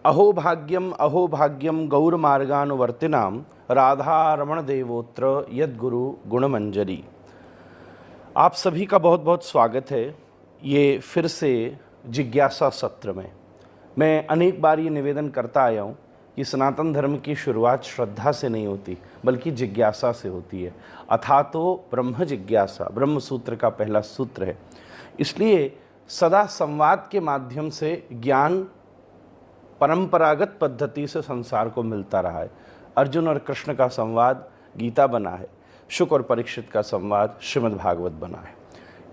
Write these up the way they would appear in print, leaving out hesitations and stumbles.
अहो भाग्यम गौरमार्गानुवर्तिनाम राधारमण देवोत्र यद्गुरु गुणमंजरी। आप सभी का बहुत बहुत स्वागत है ये फिर से जिज्ञासा सत्र में। मैं अनेक बार ये निवेदन करता आया हूँ कि सनातन धर्म की शुरुआत श्रद्धा से नहीं होती बल्कि जिज्ञासा से होती है। अथातो ब्रह्म जिज्ञासा ब्रह्म सूत्र का पहला सूत्र है। इसलिए सदा संवाद के माध्यम से ज्ञान परंपरागत पद्धति से संसार को मिलता रहा है। अर्जुन और कृष्ण का संवाद गीता बना है, शुक और परीक्षित का संवाद श्रीमद् भागवत बना है।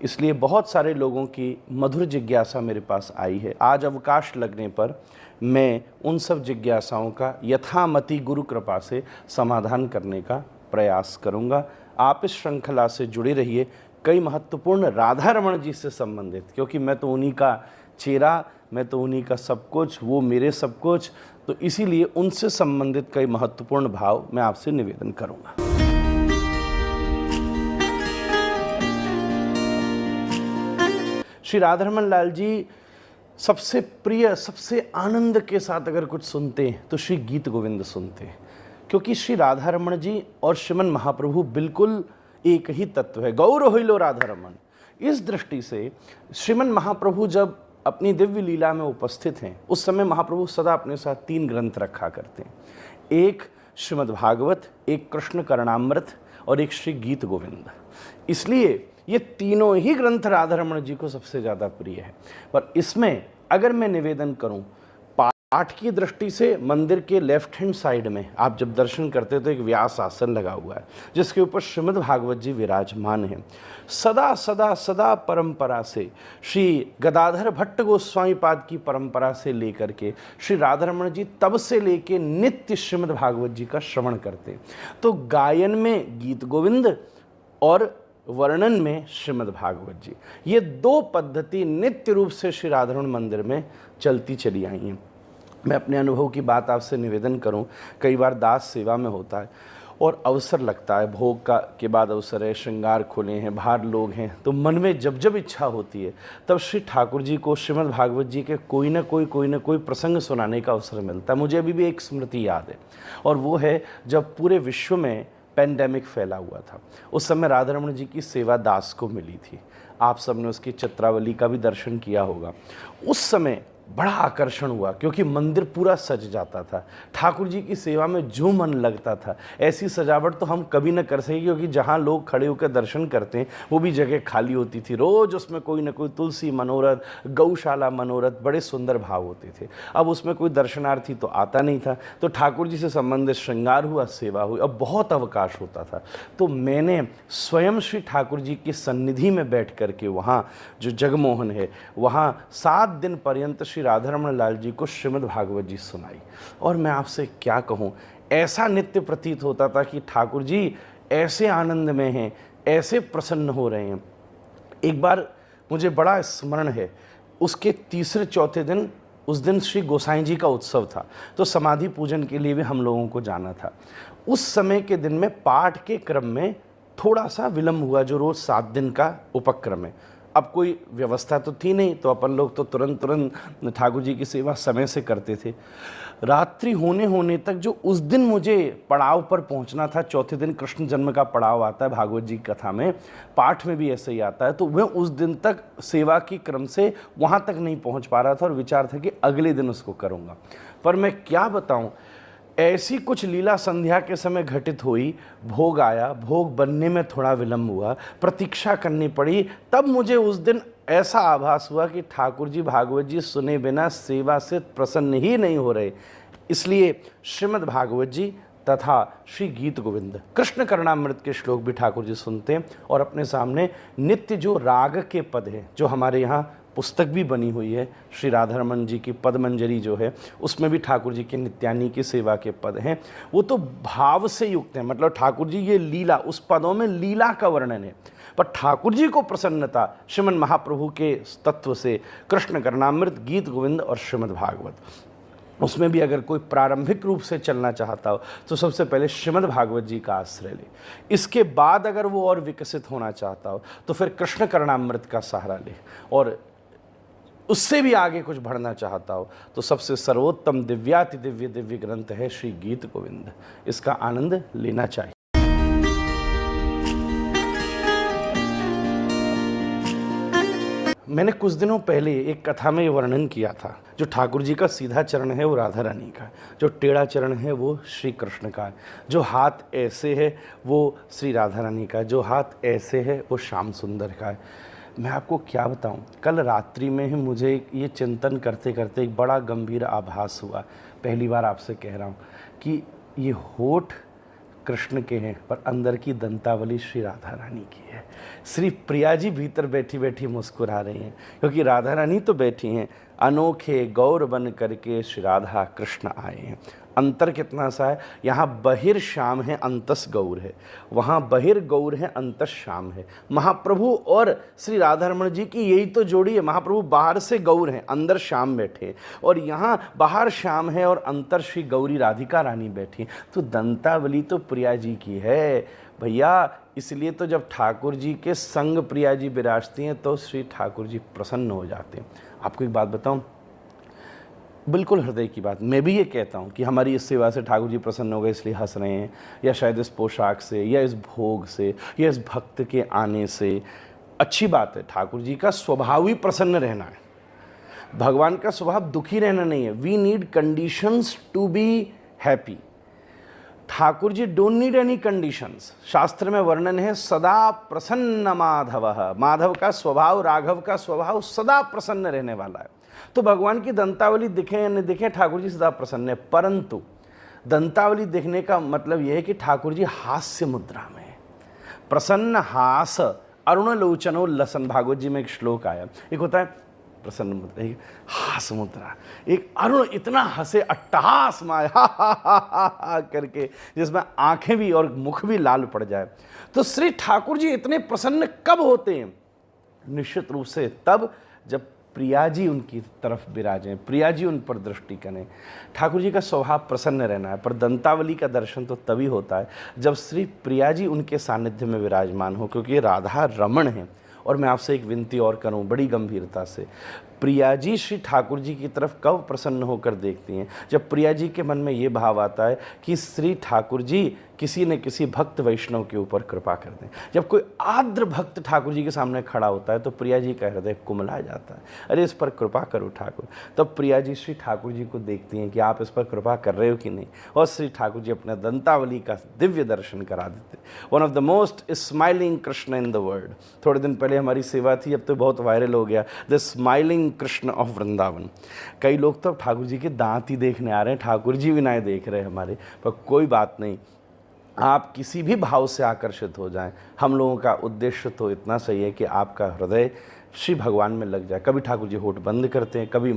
इसलिए बहुत सारे लोगों की मधुर जिज्ञासा मेरे पास आई है। आज अवकाश लगने पर मैं उन सब जिज्ञासाओं का यथामति गुरु कृपा से समाधान करने का प्रयास करूंगा। आप इस श्रृंखला से जुड़े रहिए। कई महत्वपूर्ण राधा रमण जी से संबंधित, क्योंकि मैं तो उन्हीं का चेहरा, मैं तो उन्हीं का सब कुछ, वो मेरे सब कुछ, तो इसीलिए उनसे संबंधित कई महत्वपूर्ण भाव मैं आपसे निवेदन करूंगा। श्री राधारमण लाल जी सबसे प्रिय, सबसे आनंद के साथ अगर कुछ सुनते हैं तो श्री गीत गोविंद सुनते हैं, क्योंकि श्री राधारमण जी और श्रीमन महाप्रभु बिल्कुल एक ही तत्व है। गौर होइलो राधारमण। इस दृष्टि से श्रीमन महाप्रभु जब अपनी दिव्य लीला में उपस्थित हैं, उस समय महाप्रभु सदा अपने साथ 3 ग्रंथ रखा करते हैं। एक श्रीमद् भागवत, एक कृष्ण करणामृत और एक श्री गीत गोविंद। इसलिए ये तीनों ही ग्रंथ राधारमण जी को सबसे ज़्यादा प्रिय है। पर इसमें अगर मैं निवेदन करूं, पाठ की दृष्टि से मंदिर के लेफ्ट हैंड साइड में आप जब दर्शन करते तो एक व्यास आसन लगा हुआ है जिसके ऊपर श्रीमद् भागवत जी विराजमान हैं। सदा सदा सदा परंपरा से श्री गदाधर भट्ट गोस्वामी पाद की परंपरा से लेकर के श्री राधारमण जी तब से लेके नित्य श्रीमद् भागवत जी का श्रवण करते। तो गायन में गीत गोविंद और वर्णन में श्रीमद् भागवत जी, ये 2 पद्धति नित्य रूप से श्री राधारमण मंदिर में चलती चली आई हैं। मैं अपने अनुभव की बात आपसे निवेदन करूं, कई बार दास सेवा में होता है और अवसर लगता है, भोग का के बाद अवसर है, श्रृंगार खुले हैं, बाहर लोग हैं, तो मन में जब जब इच्छा होती है तब श्री ठाकुर जी को श्रीमद् भागवत जी के कोई ना कोई प्रसंग सुनाने का अवसर मिलता है। मुझे अभी भी एक स्मृति याद है, और वो है जब पूरे विश्व में पेंडेमिक फैला हुआ था। उस समय राधारमण जी की सेवा दास को मिली थी। आप सबने उसकी चित्रावली का भी दर्शन किया होगा। उस समय बड़ा आकर्षण हुआ क्योंकि मंदिर पूरा सज जाता था। ठाकुर जी की सेवा में जो मन लगता था, ऐसी सजावट तो हम कभी न कर सके, क्योंकि जहाँ लोग खड़े होकर दर्शन करते हैं वो भी जगह खाली होती थी। रोज उसमें कोई ना कोई तुलसी मनोरथ, गौशाला मनोरथ, बड़े सुंदर भाव होते थे। अब उसमें कोई दर्शनार्थी तो आता नहीं था, तो ठाकुर जी से संबंधित श्रृंगार हुआ, सेवा हुई, अब बहुत अवकाश होता था। तो मैंने स्वयं श्री ठाकुर जी की सन्निधि में बैठ करके वहाँ जो जगमोहन है वहाँ 7 दिन पर्यंत श्री राधारमण लाल जी को श्रीमद् भागवत जी सुनाई। और मैं आपसे क्या कहूँ, ऐसा नित्य प्रतीत होता था कि ठाकुर जी ऐसे आनंद में हैं, ऐसे प्रसन्न हो रहे हैं। एक बार मुझे बड़ा स्मरण है, उसके तीसरे चौथे दिन, उस दिन श्री गोसाई जी का उत्सव था, तो समाधि पूजन के लिए भी हम लोगों को जाना था। उस समय के दिन में पाठ के क्रम में थोड़ा सा विलम्ब हुआ, जो रोज़ 7 दिन का उपक्रम है। अब कोई व्यवस्था तो थी नहीं, तो अपन लोग तो तुरंत ठाकुर जी की सेवा समय से करते थे। रात्रि होने तक जो उस दिन मुझे पड़ाव पर पहुंचना था, चौथे दिन कृष्ण जन्म का पड़ाव आता है भागवत जी कथा में, पाठ में भी ऐसे ही आता है, तो मैं उस दिन तक सेवा की क्रम से वहां तक नहीं पहुंच पा रहा था और विचार था कि अगले दिन उसको करूँगा। पर मैं क्या बताऊँ, ऐसी कुछ लीला संध्या के समय घटित हुई। भोग आया, भोग बनने में थोड़ा विलम्ब हुआ, प्रतीक्षा करनी पड़ी। तब मुझे उस दिन ऐसा आभास हुआ कि ठाकुर जी भागवत जी सुने बिना सेवा से प्रसन्न ही नहीं हो रहे। इसलिए श्रीमद् भागवत जी तथा श्री गीत गोविंद, कृष्ण करणामृत के श्लोक भी ठाकुर जी सुनते हैं, और अपने सामने नित्य जो राग के पद हैं, जो हमारे यहाँ पुस्तक भी बनी हुई है, श्री राधारमण जी की पदमंजरी जो है, उसमें भी ठाकुर जी के नित्यानी की सेवा के पद हैं। वो तो भाव से युक्त हैं, मतलब ठाकुर जी ये लीला, उस पदों में लीला का वर्णन है, पर ठाकुर जी को प्रसन्नता श्रीमन महाप्रभु के तत्व से, कृष्ण करणामृत, गीत गोविंद और श्रीमद् भागवत। उसमें भी अगर कोई प्रारंभिक रूप से चलना चाहता हो तो सबसे पहले श्रीमद् भागवत जी का आश्रय ले। इसके बाद अगर वो और विकसित होना चाहता हो तो फिर कृष्ण करणामृत का सहारा ले। और उससे भी आगे कुछ बढ़ना चाहता हो तो सबसे सर्वोत्तम दिव्याति दिव्य दिव्य ग्रंथ है श्री गीत गोविंद। इसका आनंद लेना चाहिए। मैंने कुछ दिनों पहले एक कथा में ये वर्णन किया था, जो ठाकुर जी का सीधा चरण है वो राधा रानी का, जो टेढ़ा चरण है वो श्री कृष्ण का, जो हाथ ऐसे है वो श्री राधा रानी का, जो हाथ ऐसे है वो श्याम सुंदर का है। मैं आपको क्या बताऊं, कल रात्रि में ही मुझे ये चिंतन करते करते एक बड़ा गंभीर आभास हुआ। पहली बार आपसे कह रहा हूं कि ये होठ कृष्ण के हैं पर अंदर की दंतावली श्री राधा रानी की है। श्री प्रिया जी भीतर बैठी बैठी मुस्कुरा रही हैं, क्योंकि राधा रानी तो बैठी हैं, अनोखे गौर बन करके श्री राधा कृष्ण आए हैं। अंतर कितना सा है, यहाँ बहिर श्याम है अंतस गौर है, वहाँ बहिर गौर है अंतस श्याम है। महाप्रभु और श्री राधारमण जी की यही तो जोड़ी है। महाप्रभु बाहर से गौर हैं, अंदर श्याम बैठे, और यहाँ बाहर श्याम है और अंतर श्री गौरी राधिका रानी बैठी। तो दंतावली तो प्रिया जी की है भैया। इसलिए तो जब ठाकुर जी के संग प्रिया जी विराजती हैं तो श्री ठाकुर जी प्रसन्न हो जाते हैं। आपको एक बात बताऊं, बिल्कुल हृदय की बात, मैं भी ये कहता हूँ कि हमारी इस सेवा से ठाकुर जी प्रसन्न हो गए इसलिए हंस रहे हैं, या शायद इस पोशाक से, या इस भोग से, या इस भक्त के आने से। अच्छी बात है, ठाकुर जी का स्वभाव ही प्रसन्न रहना है, भगवान का स्वभाव दुखी रहना नहीं है। We need conditions to be happy. Thakur ji don't need any conditions. शास्त्र में वर्णन है सदा प्रसन्न माधव। माधव का स्वभाव, राघव का स्वभाव सदा प्रसन्न रहने वाला है। तो भगवान की दंतावली दिखे या नहीं दिखे, ठाकुर जी सदा प्रसन्न है। परंतु दंतावली देखने का मतलब यह है कि ठाकुर जी हास्य मुद्रा में है। प्रसन्न हास अरुण लोचनो लसन, भागवत जी में एक श्लोक आया। एक होता है प्रसन्न मुद्रा, एक हास मुद्रा, एक अरुण इतना हंसे अट्टहास माया हा करके, जिसमें आंखें भी और मुख भी लाल पड़ जाए। तो श्री ठाकुर जी इतने प्रसन्न कब होते हैं? निश्चित रूप से तब जब प्रिया जी उनकी तरफ विराजें, प्रिया जी उन पर दृष्टि करें। ठाकुर जी का स्वभाव प्रसन्न रहना है, पर दंतावली का दर्शन तो तभी होता है जब श्री प्रिया जी उनके सानिध्य में विराजमान हो, क्योंकि राधा रमण हैं। और मैं आपसे एक विनती और करूं बड़ी गंभीरता से, प्रिया जी श्री ठाकुर जी की तरफ कब प्रसन्न होकर देखती हैं? जब प्रिया जी के मन में ये भाव आता है कि श्री ठाकुर जी किसी न किसी भक्त वैष्णव के ऊपर कृपा कर दें। जब कोई आर्द्र भक्त ठाकुर जी के सामने खड़ा होता है तो प्रिया जी का हृदय कुमला जाता है, अरे इस पर कृपा करो ठाकुर। तब प्रिया जी श्री ठाकुर जी को देखती हैं कि आप इस पर कृपा कर रहे हो कि नहीं, और श्री ठाकुर जी अपने दंतावली का दिव्य दर्शन करा देते। One of the most smiling Krishna in the world. थोड़े दिन पहले हमारी सेवा थी, अब तो बहुत वायरल हो गया, the smiling Krishna of Vrindavan. कई लोग तो अब ठाकुर जी के दांत ही देखने आ रहे हैं, ठाकुर जी भी ना देख रहे हमारे, पर कोई बात नहीं, आप किसी भी भाव से आकर्षित हो जाएं। हम लोगों का उद्देश्य तो इतना सही है कि आपका हृदय श्री भगवान में लग जाए। कभी ठाकुर जी होठ बंद करते हैं, कभी,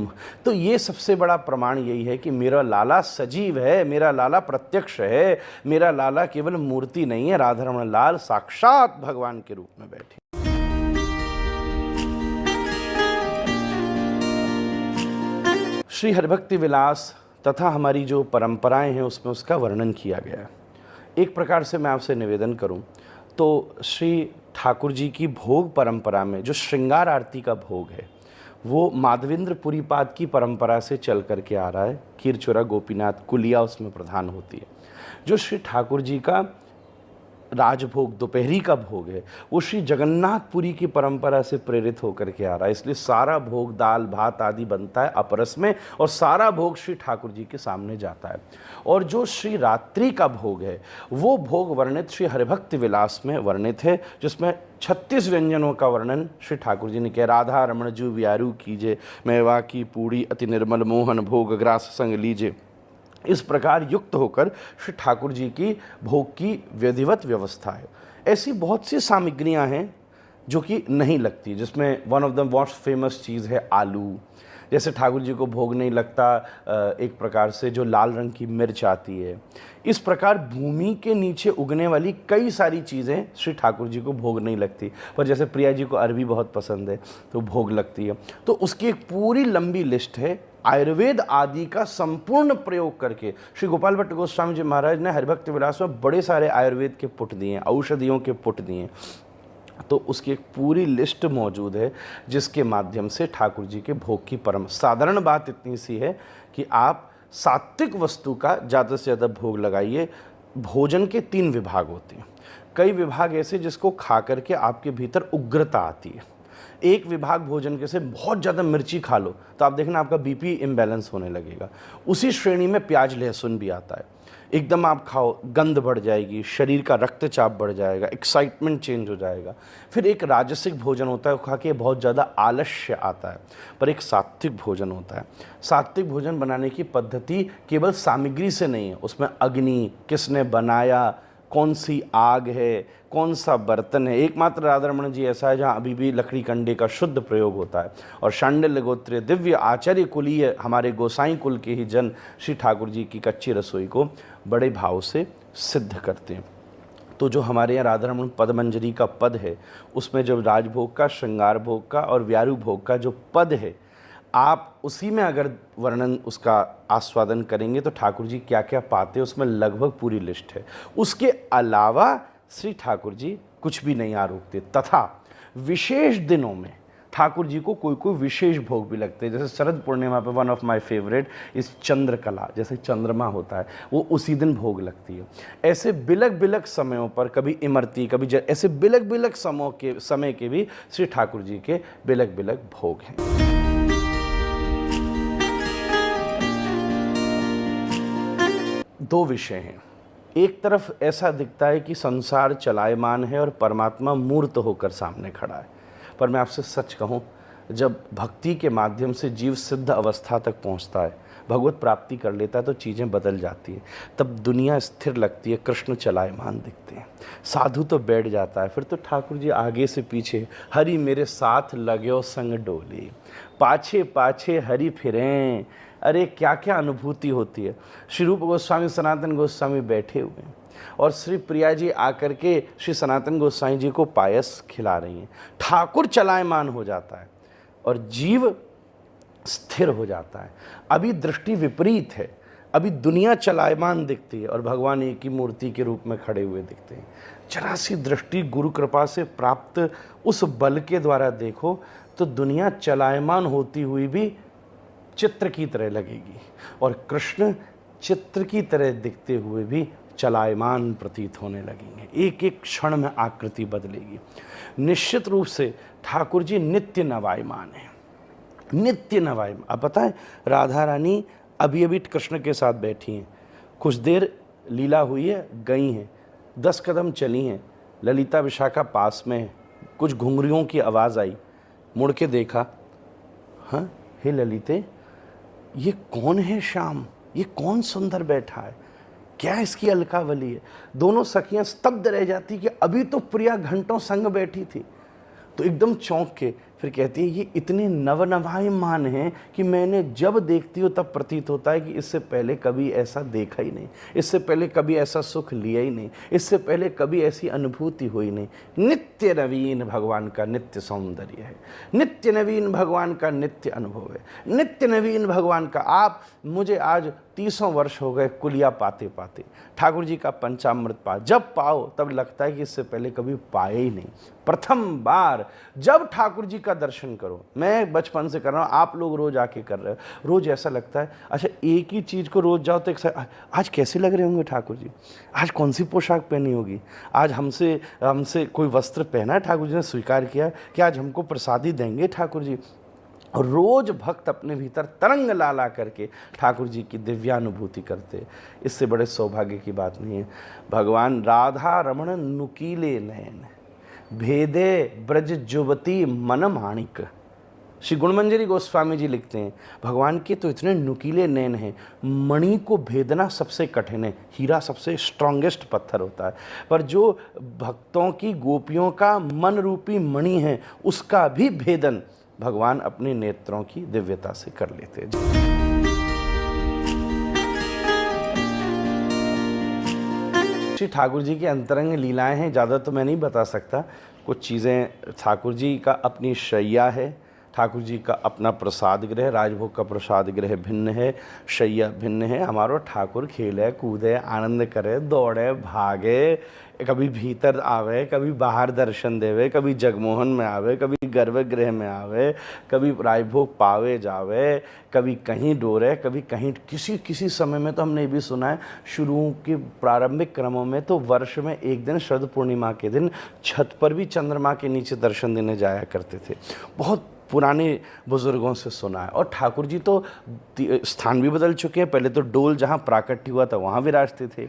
तो ये सबसे बड़ा प्रमाण यही है कि मेरा लाला सजीव है, मेरा लाला प्रत्यक्ष है, मेरा लाला केवल मूर्ति नहीं है, राधारमण लाल साक्षात भगवान के रूप में बैठे। श्री हरिभक्ति विलास तथा हमारी जो परंपराएं हैं उसमें उसका वर्णन किया गया है। एक प्रकार से मैं आपसे निवेदन करूं तो श्री ठाकुर जी की भोग परंपरा में जो श्रृंगार आरती का भोग है वो माधवेंद्र पुरीपाद की परंपरा से चल करके आ रहा है। खीरचोरा गोपीनाथ कुलिया उसमें प्रधान होती है। जो श्री ठाकुर जी का राजभोग दोपहरी का भोग है वो श्री जगन्नाथपुरी की परंपरा से प्रेरित होकर के आ रहा है। इसलिए सारा भोग दाल भात आदि बनता है अपरस में, और सारा भोग श्री ठाकुर जी के सामने जाता है। और जो श्री रात्रि का भोग है वो भोग वर्णित श्री हरिभक्ति विलास में वर्णित है, जिसमें 36 व्यंजनों का वर्णन श्री ठाकुर जी ने किया। राधा रमण जू व्यारू कीजे, मेवा की पूड़ी अति निर्मल मोहन भोग ग्रास संग लीजे। इस प्रकार युक्त होकर श्री ठाकुर जी की भोग की विधिवत व्यवस्था है। ऐसी बहुत सी सामग्रियां हैं जो कि नहीं लगती, जिसमें one of the most famous चीज़ है आलू। जैसे ठाकुर जी को भोग नहीं लगता एक प्रकार से जो लाल रंग की मिर्च आती है। इस प्रकार भूमि के नीचे उगने वाली कई सारी चीज़ें श्री ठाकुर जी को भोग नहीं लगती, पर जैसे प्रिया जी को अरबी बहुत पसंद है तो भोग लगती है। तो उसकी एक पूरी लंबी लिस्ट है। आयुर्वेद आदि का संपूर्ण प्रयोग करके श्री गोपाल भट्ट गोस्वामी जी महाराज ने हरिभक्ति विलास में बड़े सारे आयुर्वेद के पुट दिए हैं, औषधियों के पुट दिए हैं। तो उसकी एक पूरी लिस्ट मौजूद है जिसके माध्यम से ठाकुर जी के भोग की परम साधारण बात इतनी सी है कि आप सात्विक वस्तु का ज़्यादा से ज़्यादा भोग लगाइए। भोजन के 3 विभाग होते हैं। कई विभाग ऐसे जिसको खा करके आपके भीतर उग्रता आती है। एक विभाग भोजन के से बहुत ज़्यादा मिर्ची खा लो तो आप देखना आपका बीपी इम्बैलेंस होने लगेगा। उसी श्रेणी में प्याज लहसुन भी आता है। एकदम आप खाओ, गंध बढ़ जाएगी, शरीर का रक्तचाप बढ़ जाएगा, एक्साइटमेंट चेंज हो जाएगा। फिर एक राजसिक भोजन होता है, खा के बहुत ज़्यादा आलस्य आता है। पर एक सात्विक भोजन होता है। सात्विक भोजन बनाने की पद्धति केवल सामग्री से नहीं है, उसमें अग्नि, किसने बनाया, कौन सी आग है, कौन सा बर्तन है। एकमात्र राधारमण जी ऐसा है जहाँ अभी भी लकड़ी कंडे का शुद्ध प्रयोग होता है। और शांडिल्य गोत्रीय दिव्य आचार्य कुलीय हमारे गोसाई कुल के ही जन श्री ठाकुर जी की कच्ची रसोई को बड़े भाव से सिद्ध करते हैं। तो जो हमारे यहाँ राधारमण पदमंजरी का पद है, उसमें जब राजभोग का, श्रृंगार भोग का और व्यारु भोग का जो पद है, आप उसी में अगर वर्णन उसका आस्वादन करेंगे तो ठाकुर जी क्या क्या पाते हैं उसमें लगभग पूरी लिस्ट है। उसके अलावा श्री ठाकुर जी कुछ भी नहीं आरोपते। तथा विशेष दिनों में ठाकुर जी को कोई कोई विशेष भोग भी लगते हैं। जैसे शरद पूर्णिमा पे वन ऑफ माय फेवरेट इस चंद्रकला, जैसे चंद्रमा होता है वो उसी दिन भोग लगती है। ऐसे बिलक बिलक समयों पर, कभी इमरती, कभी ऐसे बिलक बिलक समय के भी श्री ठाकुर जी के बिलक बिलक भोग हैं। दो विषय हैं। एक तरफ ऐसा दिखता है कि संसार चलायमान है और परमात्मा मूर्त होकर सामने खड़ा है। पर मैं आपसे सच कहूँ, जब भक्ति के माध्यम से जीव सिद्ध अवस्था तक पहुँचता है, भगवत प्राप्ति कर लेता है तो चीज़ें बदल जाती हैं। तब दुनिया स्थिर लगती है, कृष्ण चलायमान दिखते हैं। साधु तो बैठ जाता है, फिर तो ठाकुर जी आगे से पीछे, हरि मेरे साथ लगो संग डोले, पाछे पाछे हरि फिरें। अरे क्या क्या अनुभूति होती है। श्री रूप गोस्वामी सनातन गोस्वामी बैठे हुए हैं और श्री प्रिया जी आकर के श्री सनातन गोस्वामी जी को पायस खिला रही हैं। ठाकुर चलायमान हो जाता है और जीव स्थिर हो जाता है। अभी दृष्टि विपरीत है, अभी दुनिया चलायमान दिखती है और भगवान एक ही मूर्ति के रूप में खड़े हुए दिखते हैं। जरा सी दृष्टि गुरु कृपा से प्राप्त उस बल के द्वारा देखो तो दुनिया चलायमान होती हुई भी चित्र की तरह लगेगी और कृष्ण चित्र की तरह दिखते हुए भी चलायमान प्रतीत होने लगेंगे। एक एक क्षण में आकृति बदलेगी। निश्चित रूप से ठाकुर जी नित्य नवायमान है, नित्य नवायमान। अब पता है, राधा रानी अभी अभी कृष्ण के साथ बैठी हैं, कुछ देर लीला हुई है, गई हैं, 10 कदम चली हैं, ललिता विशाखा पास में है, कुछ घुंघरियों की आवाज़ आई, मुड़ के देखा, हाँ हे ललिते, ये कौन है श्याम, ये कौन सुंदर बैठा है, क्या इसकी अलकावली है। दोनों सखियां स्तब्ध रह जाती कि अभी तो प्रिया घंटों संग बैठी थी। तो एकदम चौंक के फिर कहती है, ये इतने नवनवायमान हैं कि मैंने जब देखती हूँ तब प्रतीत होता है कि इससे पहले कभी ऐसा देखा ही नहीं, इससे पहले कभी ऐसा सुख लिया ही नहीं, इससे पहले कभी ऐसी अनुभूति हुई नहीं। नित्य नवीन भगवान का नित्य सौंदर्य है, नित्य नवीन भगवान का नित्य अनुभव है, नित्य नवीन भगवान का। आप मुझे आज 30 वर्ष हो गए कुलिया पाते पाते, ठाकुर जी का पंचामृत पा जब पाओ तब लगता है कि इससे पहले कभी पाए ही नहीं। प्रथम बार जब ठाकुर जी का दर्शन करो, मैं बचपन से कर रहा हूँ, आप लोग रोज आके कर रहे हो, रोज ऐसा लगता है अच्छा एक ही चीज़ को रोज जाओ तो आज कैसे लग रहे होंगे ठाकुर जी, आज कौन सी पोशाक पहनी होगी, आज हमसे कोई वस्त्र पहना है, ठाकुर जी ने स्वीकार किया कि आज हमको प्रसादी देंगे ठाकुर जी। और रोज भक्त अपने भीतर तरंग ला ला करके ठाकुर जी की दिव्यानुभूति करते, इससे बड़े सौभाग्य की बात नहीं है। भगवान राधा रमण नुकीले नयन, भेदे ब्रज जुवती मन माणिक। श्री गुणमंजरी गोस्वामी जी लिखते हैं, भगवान के तो इतने नुकीले नयन हैं, मणि को भेदना सबसे कठिन है, हीरा सबसे स्ट्रॉन्गेस्ट पत्थर होता है, पर जो भक्तों की गोपियों का मन रूपी मणि है उसका भी भेदन भगवान अपने नेत्रों की दिव्यता से कर लेते हैं। श्री ठाकुर जी की अंतरंग लीलाएं हैं, ज़्यादा तो मैं नहीं बता सकता। कुछ चीज़ें ठाकुर जी का अपनी शैया है, ठाकुर जी का अपना प्रसाद गृह, राजभोग का प्रसाद गृह भिन्न है, शैया भिन्न है। हमारो ठाकुर खेले कूदे आनंद करे दौड़े भागे, कभी भीतर आवे, कभी बाहर दर्शन देवे, कभी जगमोहन में आवे, कभी गर्भगृह में आवे, कभी राजभोग पावे जावे, कभी कहीं डोरे, कभी कहीं। किसी किसी समय में तो हमने ये भी सुना है, शुरू के प्रारंभिक क्रमों में तो वर्ष में एक दिन शरद पूर्णिमा के दिन छत पर भी चंद्रमा के नीचे दर्शन देने जाया करते थे। बहुत पुराने बुजुर्गों से सुना है। और ठाकुर जी तो स्थान भी बदल चुके हैं। पहले तो डोल जहाँ प्राकट्य हुआ था वहाँ विराजते थे,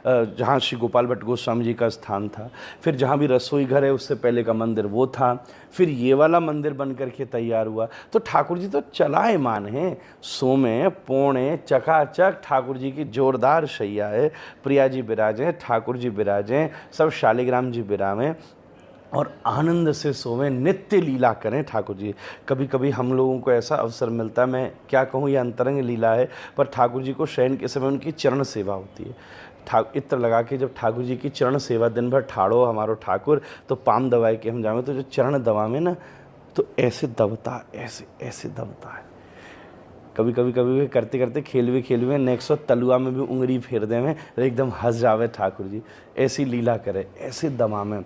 जहाँ श्री गोपाल भट्ट गोस्वामी जी का स्थान था। फिर जहाँ भी रसोई घर है उससे पहले का मंदिर वो था, फिर ये वाला मंदिर बन करके तैयार हुआ। तो ठाकुर जी तो चलायमान हैं, सोमे पौणे चकाचक ठाकुर जी की जोरदार शैया है। प्रिया जी विराजें, ठाकुर जी विराजें, सब शालिग्राम जी विरामें और आनंद से सोवें, नित्य लीला करें ठाकुर जी। कभी कभी हम लोगों को ऐसा अवसर मिलता है, मैं क्या कहूँ ये अंतरंग लीला है, पर ठाकुर जी को शयन के समय उनकी चरण सेवा होती है। इत्र लगा के जब ठाकुर जी की चरण सेवा दिन भर ठाड़ो हमारो ठाकुर, तो पाम दबाए के हम जावे तो जो चरण दबा में ना तो ऐसे दबता, ऐसे ऐसे दबता है। कभी कभी करते करते खेल में नेक्स्ट तलुआ में भी उंगली फेर दे में एकदम हंस जावे ठाकुर जी। ऐसी लीला करे, ऐसे दमा में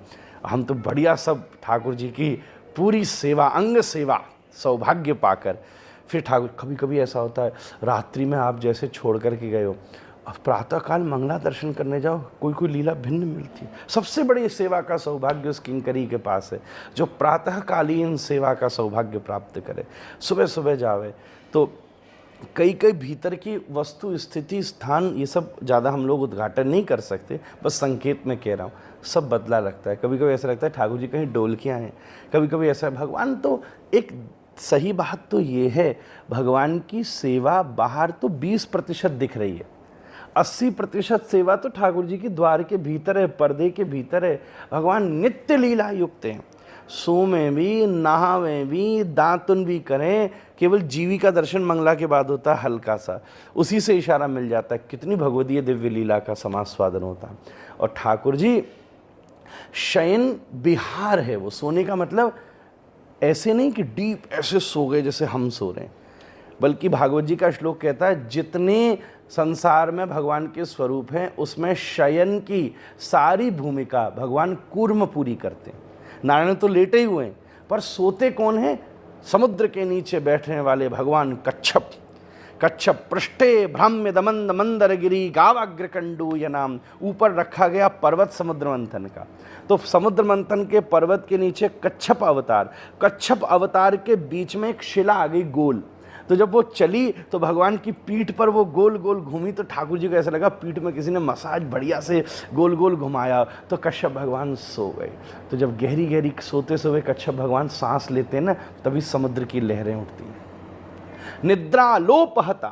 हम तो बढ़िया सब ठाकुर जी की पूरी सेवा, अंग सेवा सौभाग्य पाकर। फिर ठाकुर कभी कभी ऐसा होता है रात्रि में आप जैसे छोड़ कर के गए हो, अब प्रातःकाल मंगला दर्शन करने जाओ, कोई लीला भिन्न मिलती है। सबसे बड़ी सेवा का सौभाग्य उस किंकरी के पास है जो प्रातःकालीन सेवा का सौभाग्य प्राप्त करे। सुबह सुबह जावे तो कई भीतर की वस्तु स्थिति स्थान ये सब ज़्यादा हम लोग उद्घाटन नहीं कर सकते, बस संकेत में कह रहा हूँ, सब बदला लगता है। कभी कभी ऐसा लगता है ठाकुर जी कहीं डोल के आए, कभी कभी ऐसा है भगवान। तो एक सही बात तो ये है, भगवान की सेवा बाहर तो 20% दिख रही है, 80% सेवा तो ठाकुर जी के द्वार के भीतर है, पर्दे के भीतर है। भगवान नित्य लीला युक्त हैं, सोमें भी, नहावें भी, दातुन भी करें। केवल जीवी का दर्शन मंगला के बाद होता है हल्का सा, उसी से इशारा मिल जाता है कितनी भगवदीय दिव्य लीला का समास्वादन होता है। और ठाकुर जी शयन विहार है, वो सोने का मतलब ऐसे नहीं कि डीप ऐसे सो गए जैसे हम सो रहे हैं, बल्कि भागवत जी का श्लोक कहता है जितने संसार में भगवान के स्वरूप हैं उसमें शयन की सारी भूमिका भगवान कूर्म पूरी करते हैं। नारायण तो लेटे ही हुए हैं, पर सोते कौन हैं? समुद्र के नीचे बैठने वाले भगवान कच्छप। कच्छप पृष्ठे भ्राम्य दमंद मंदर गिरी गावाग्र कंडू यह नाम। ऊपर रखा गया पर्वत समुद्र मंथन का, तो समुद्र मंथन के पर्वत के नीचे कच्छप अवतार। कच्छप अवतार के बीच में एक शिला आ गई गोल, तो जब वो चली तो भगवान की पीठ पर वो गोल गोल घूमी, तो ठाकुर जी को ऐसा लगा पीठ में किसी ने मसाज बढ़िया से गोल गोल घुमाया, तो कच्छप भगवान सो गए। तो जब गहरी गहरी सोते सोए कच्छप भगवान सांस लेते हैं ना, तभी समुद्र की लहरें उठती हैं। निद्रालोपहता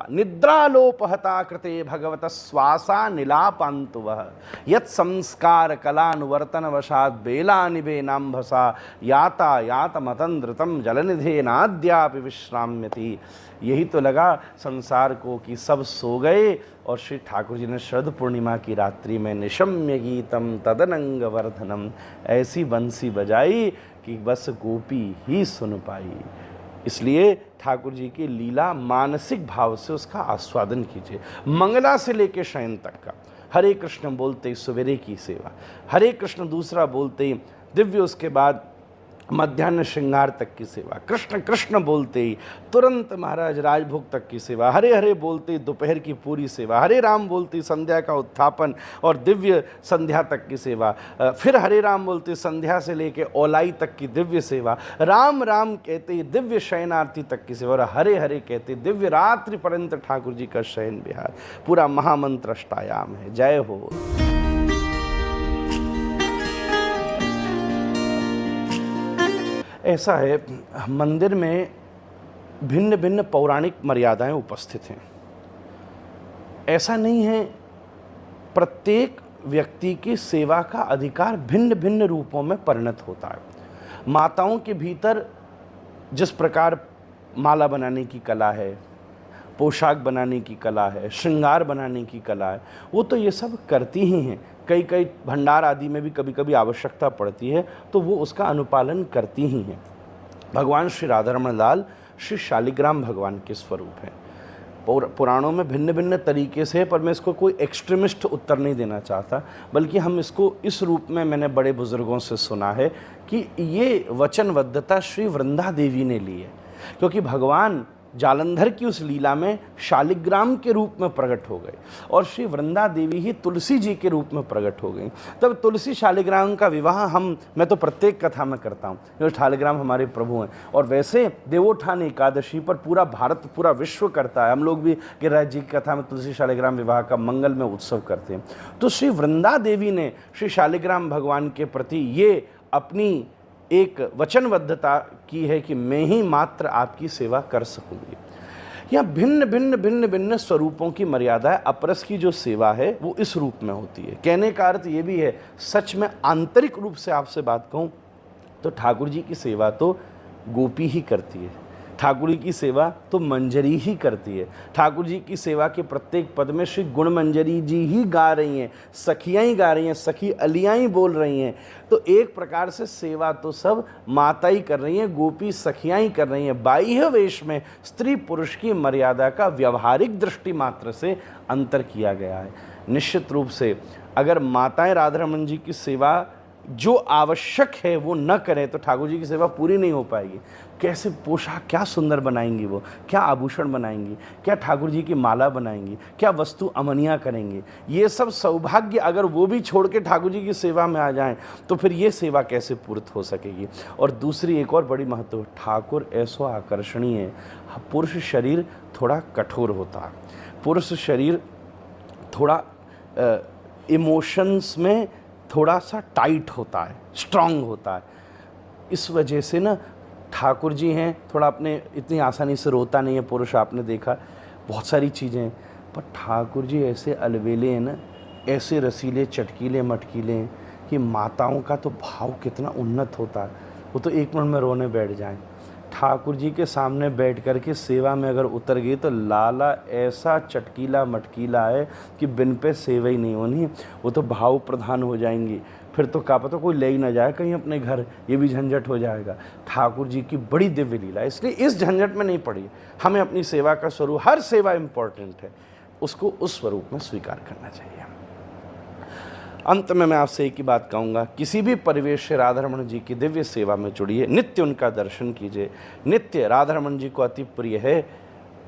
कृते भगवत श्वासा निलापान्तु वह यत् संस्कार कलानुवर्तन वशात बेला निभे नाम्भसा याता यात मतंद्रतम जलनिधे नाद्यापि विश्राम्यति। यही तो लगा संसार को कि सब सो गए, और श्री ठाकुर जी ने शरद पूर्णिमा की रात्रि में निशम्य गीतम तदनंग वर्धनम ऐसी बंसी बजाई कि बस गोपी ही सुन पाई। इसलिए ठाकुर जी की लीला मानसिक भाव से उसका आस्वादन कीजिए। मंगला से लेकर शयन तक का हरे कृष्ण बोलते ही सवेरे की सेवा, हरे कृष्ण दूसरा बोलते ही दिव्य, उसके बाद मध्यान्ह श्रृंगार तक की सेवा, कृष्ण कृष्ण बोलते ही तुरंत महाराज राजभोग तक की सेवा, हरे हरे बोलते ही दोपहर की पूरी सेवा, हरे राम बोलते ही संध्या का उत्थापन और दिव्य संध्या तक की सेवा, फिर हरे राम बोलते संध्या से लेके औलाई तक की दिव्य सेवा, राम राम कहते ही दिव्य शयनार्थी तक की सेवा, और हरे हरे कहते दिव्य रात्रि पर्यंत ठाकुर जी का शयन विहार। पूरा महामंत्र अष्टायाम है। जय हो। ऐसा है, मंदिर में भिन्न भिन्न पौराणिक मर्यादाएं उपस्थित हैं। ऐसा नहीं है, प्रत्येक व्यक्ति की सेवा का अधिकार भिन्न भिन्न रूपों में परिणत होता है। माताओं के भीतर जिस प्रकार माला बनाने की कला है, पोशाक बनाने की कला है, श्रृंगार बनाने की कला है, वो तो ये सब करती ही हैं। कई भंडार आदि में भी कभी कभी आवश्यकता पड़ती है तो वो उसका अनुपालन करती ही हैं। भगवान श्री राधारमण लाल श्री शालिग्राम भगवान के स्वरूप हैं। पुराणों में भिन्न भिन्न तरीके से, पर मैं इसको कोई एक्सट्रीमिस्ट उत्तर नहीं देना चाहता, बल्कि हम इसको इस रूप में, मैंने बड़े बुजुर्गों से सुना है कि ये वचनबद्धता श्री वृंदा देवी ने ली है, क्योंकि भगवान जालंधर की उस लीला में शालिग्राम के रूप में प्रकट हो गए और श्री वृंदा देवी ही तुलसी जी के रूप में प्रकट हो गई। तब तुलसी शालिग्राम का विवाह मैं तो प्रत्येक कथा में करता हूँ, जो शालिग्राम हमारे प्रभु हैं। और वैसे देवोत्थान एकादशी पर पूरा भारत, पूरा विश्व करता है। हम लोग भी गिरिराज जी की कथा में तुलसी शालिग्राम विवाह का मंगल में उत्सव करते हैं। तो श्री वृंदा देवी ने श्री शालिग्राम भगवान के प्रति ये अपनी एक वचनबद्धता की है कि मैं ही मात्र आपकी सेवा कर सकूंगी। यहाँ भिन्न भिन्न भिन्न भिन्न स्वरूपों की मर्यादा है। अपरस की जो सेवा है वो इस रूप में होती है। कहने का अर्थ ये भी है, सच में आंतरिक रूप से आपसे बात कहूँ तो ठाकुर जी की सेवा तो गोपी ही करती है, ठाकुर जी की सेवा तो मंजरी ही करती है। ठाकुर जी की सेवा के प्रत्येक पद में श्री गुण मंजरी जी ही गा रही हैं, सखियाँ ही गा रही हैं, सखी अलियाँ ही बोल रही हैं। तो एक प्रकार से सेवा तो सब माता ही कर रही हैं, गोपी सखियाँ ही कर रही हैं। बाह्य वेश में स्त्री पुरुष की मर्यादा का व्यवहारिक दृष्टि मात्र से अंतर किया गया है। निश्चित रूप से अगर माताएं राधारमण जी की सेवा जो आवश्यक है वो न करें तो ठाकुर जी की सेवा पूरी नहीं हो पाएगी। कैसे पोशाक क्या सुंदर बनाएंगी, वो क्या आभूषण बनाएंगी, क्या ठाकुर जी की माला बनाएंगी, क्या वस्तु अमनिया करेंगी, ये सब सौभाग्य अगर वो भी छोड़ के ठाकुर जी की सेवा में आ जाएं तो फिर ये सेवा कैसे पूर्त हो सकेगी। और दूसरी एक और बड़ी महत्व, ठाकुर ऐसा आकर्षणीय है। पुरुष शरीर थोड़ा कठोर होता है, पुरुष शरीर थोड़ा इमोशंस में थोड़ा सा टाइट होता है, स्ट्रांग होता है। इस वजह से ना ठाकुर जी हैं, थोड़ा अपने इतनी आसानी से रोता नहीं है पुरुष, आपने देखा बहुत सारी चीज़ें हैं, पर ठाकुर जी ऐसे अलबेले हैं ना, ऐसे रसीले चटकीले मटकीले हैं कि माताओं का तो भाव कितना उन्नत होता है, वो तो एक मिनट में रोने बैठ जाएं। ठाकुर जी के सामने बैठ कर के सेवा में अगर उतर गई तो लाला ऐसा चटकीला मटकीला है कि बिन पे सेवा ही नहीं होनी, वो तो भाव प्रधान हो जाएंगी। फिर तो क्या पता कोई ले ही ना जाए कहीं अपने घर, ये भी झंझट हो जाएगा। ठाकुर जी की बड़ी दिव्य लीला है, इसलिए इस झंझट में नहीं पड़ी। हमें अपनी सेवा का स्वरूप, हर सेवा इम्पोर्टेंट है, उसको उस स्वरूप में स्वीकार करना चाहिए। अंत में मैं आपसे एक ही बात कहूँगा, किसी भी परिवेश से राधारमण जी की दिव्य सेवा में जुड़िए, नित्य उनका दर्शन कीजिए। नित्य राधारमण जी को अति प्रिय है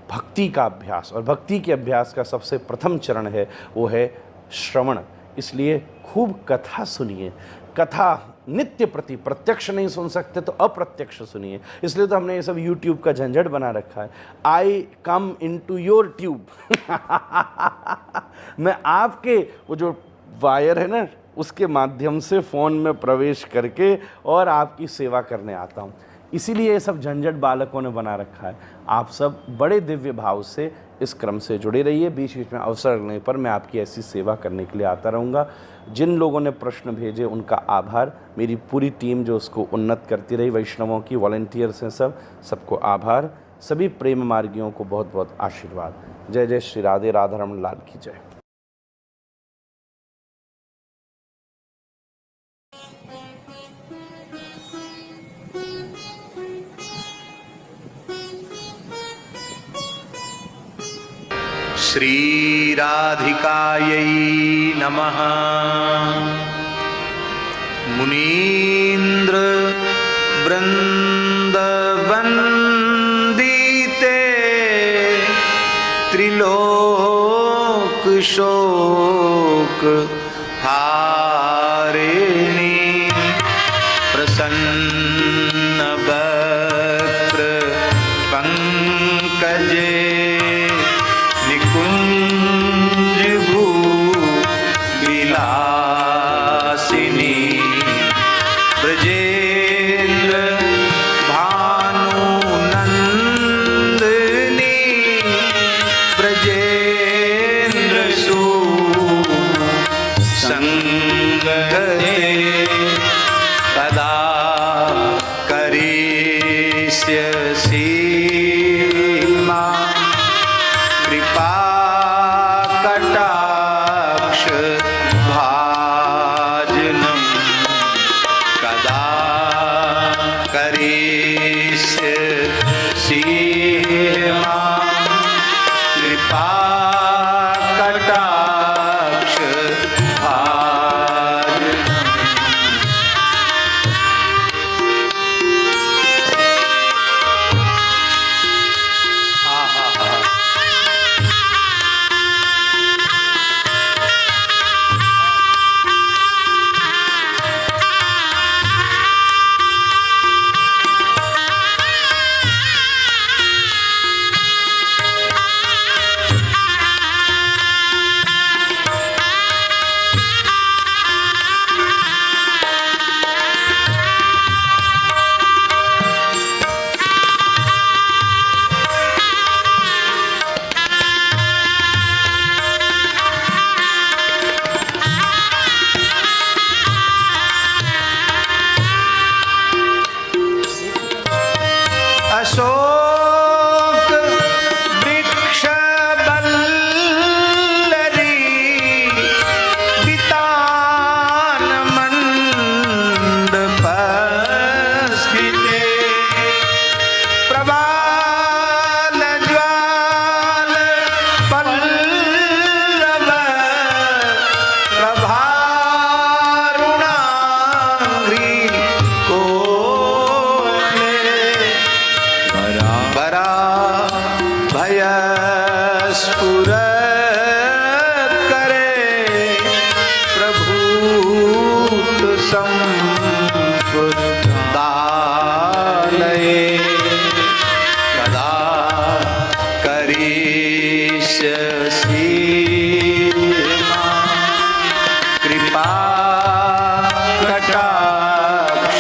भक्ति का अभ्यास, और भक्ति के अभ्यास का सबसे प्रथम चरण है वो है श्रवण। इसलिए खूब कथा सुनिए। कथा नित्य प्रति, प्रत्यक्ष नहीं सुन सकते तो अप्रत्यक्ष सुनिए। इसलिए तो हमने ये सब YouTube का झंझट बना रखा है, आई कम इनटू योर ट्यूब। मैं आपके वो जो वायर है ना उसके माध्यम से फ़ोन में प्रवेश करके और आपकी सेवा करने आता हूँ। इसीलिए ये सब झंझट बालकों ने बना रखा है। आप सब बड़े दिव्य भाव से इस क्रम से जुड़े रहिए। बीच बीच में अवसर लगने पर मैं आपकी ऐसी सेवा करने के लिए आता रहूँगा। जिन लोगों ने प्रश्न भेजे उनका आभार, मेरी पूरी टीम जो उसको उन्नत करती रही, वैष्णवों की वॉलंटियर्स हैं, सबको आभार। सभी प्रेम मार्गियों को बहुत बहुत आशीर्वाद। जय जय श्री राधे राधारमण लाल की जय। श्री राधिकायै नमः। मुनीन्द्र वृंदवंदिते त्रिलोक शोक हारिणी प्रसन्न वक्त्र पंकजे निकुंज भू विलासिनी ब्रजेंद्र भानुनंदिनी ब्रजेंद्र सुसंगते कदा करिष्यसि मां कृपा कटाक्ष भाजनम कदा करिष्यसि स्फुरत् करे प्रभूत संपुदालये कदा करिष्यसि कृपा कटाक्ष